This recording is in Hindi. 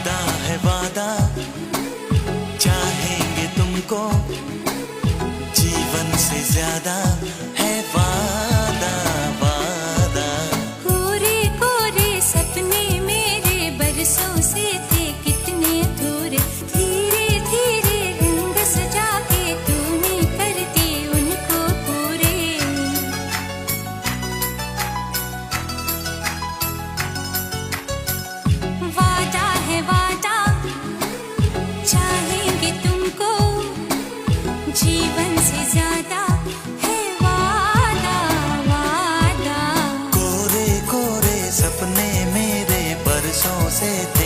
खुदा है वादा, चाहेंगे तुमको जीवन से ज्यादा है वादा वादा। कोरे कोरे सपने मेरे बरसों से थे कितने अधूरे, धीरे धीरे रंग सजा के तूने कर दिए उनको पूरे। वादा है वादा, चाहेंगे तुमको जीवन से ज्यादा है वादा वादा। कोरे कोरे सपने मेरे बरसों से थे